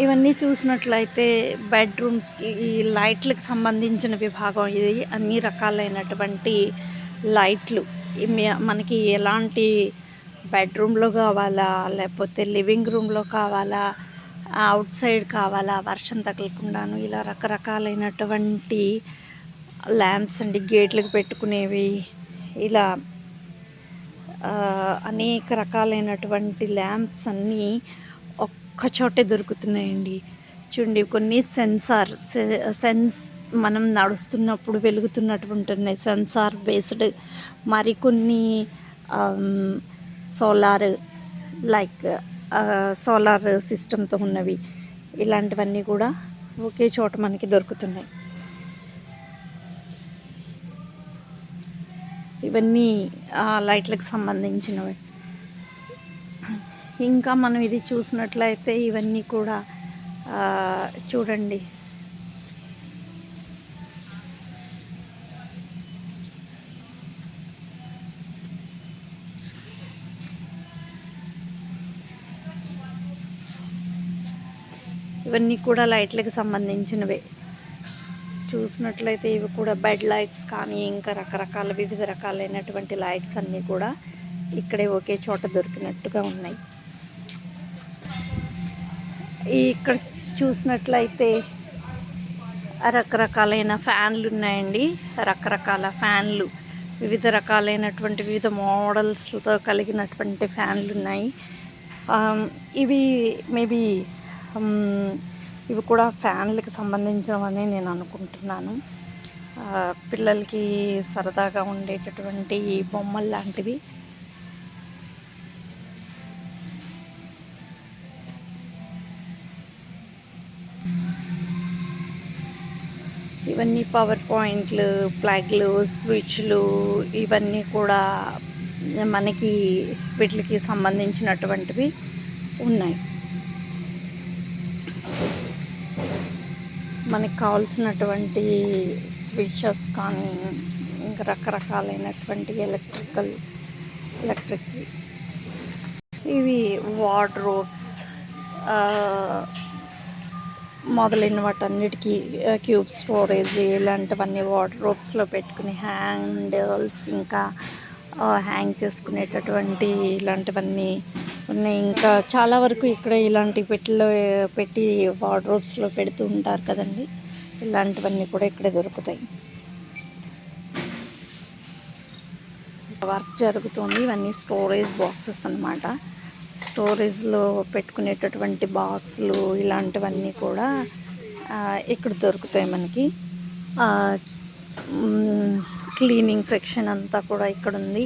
ఇవన్నీ చూసినట్లయితే బెడ్‌రూమ్స్‌కి ఈ లైట్‌లకి సంబంధించిన విభాగం ఇది. అన్ని రకాలైనటువంటి లైట్లు. మనకి ఎలాంటి బెడ్‌రూమ్‌లో కావాలా? లేపోతే లివింగ్ రూమ్‌లో కావాలా? ఔట్ సైడ్ కావాలా? వర్షం తగలకుండాను ఇలా రకరకాలైనటువంటి ల్యాంప్స్ అండి. గేట్‌లకి పెట్టుకునేవి. ఇలా అనేక రకాలైనటువంటి ల్యాంప్స్ అన్నీ ఒక్క చోటే దొరుకుతున్నాయండి. చూడండి కొన్ని సెన్స్ మనం నడుస్తున్నప్పుడు వెలుగుతున్నటువంటున్నాయి సెన్సార్ బేస్డ్. మరికొన్ని ఆహ్, సోలార్ లైక్ సోలార్ సిస్టమ్‌తో ఉన్నవి. ఇలాంటివన్నీ కూడా ఒకే చోట మనకి దొరుకుతున్నాయి. ఇవన్నీ లైట్‌లకు సంబంధించినవి. ఇంకా మనం ఇది చూసినట్లయితే ఇవన్నీ కూడా చూడండి. ఇవన్నీ కూడా లైట్‌లకి సంబంధించినవే. చూసినట్లయితే ఇవి కూడా బెడ్ లైట్స్ కానీ, ఇంకా రకరకాల వివిధ రకాలైనటువంటి లైట్స్ అన్నీ కూడా ఇక్కడే ఒకే చోట దొరికినట్టుగా ఉన్నాయి. ఇక్కడ చూసినట్లయితే రకరకాలైన ఫ్యాన్లు ఉన్నాయండి. రకరకాల ఫ్యాన్లు వివిధ రకాలైనటువంటి వివిధ మోడల్స్‌తో కలిగినటువంటి ఫ్యాన్లు ఉన్నాయి. ఇవి మేబీ ఇవి కూడా ఫ్యాన్లకి సంబంధించినవని నేను అనుకుంటున్నాను. పిల్లలకి సరదాగా ఉండేటటువంటి బొమ్మలు లాంటివి. ఇవన్నీ పవర్ పాయింట్లు, ప్లగ్లు, స్విచ్లు ఇవన్నీ కూడా మనకి వీటికి సంబంధించినటువంటివి ఉన్నాయి. మనకు కావాల్సినటువంటి స్విచెస్ కానీ, ఇంకా రకరకాలైనటువంటి ఎలక్ట్రిక్ ఇవి వార్డ్రోబ్స్ మొదలైన వాటన్నిటికీ క్యూబ్ స్టోరేజ్ ఇలాంటివన్నీ వార్డ్రోబ్స్‌లో పెట్టుకుని హ్యాండిల్స్ ఇంకా హ్యాంగ్ చేసుకునేటటువంటి ఇలాంటివన్నీ ఉన్నాయి. ఇంకా చాలా వరకు ఇక్కడ ఇలాంటి పెట్టి వార్డ్రోబ్స్‌లో పెడుతూ ఉంటారు కదండి. ఇలాంటివన్నీ కూడా ఇక్కడే దొరుకుతాయి. వర్క్ జరుగుతుంది. ఇవన్నీ స్టోరేజ్ బాక్సెస్ అన్నమాట. స్టోరేజ్‌లో పెట్టుకునేటటువంటి బాక్సులు ఇలాంటివన్నీ కూడా ఇక్కడ దొరుకుతాయి మనకి. క్లీనింగ్ సెక్షన్ అంతా కూడా ఇక్కడ ఉంది.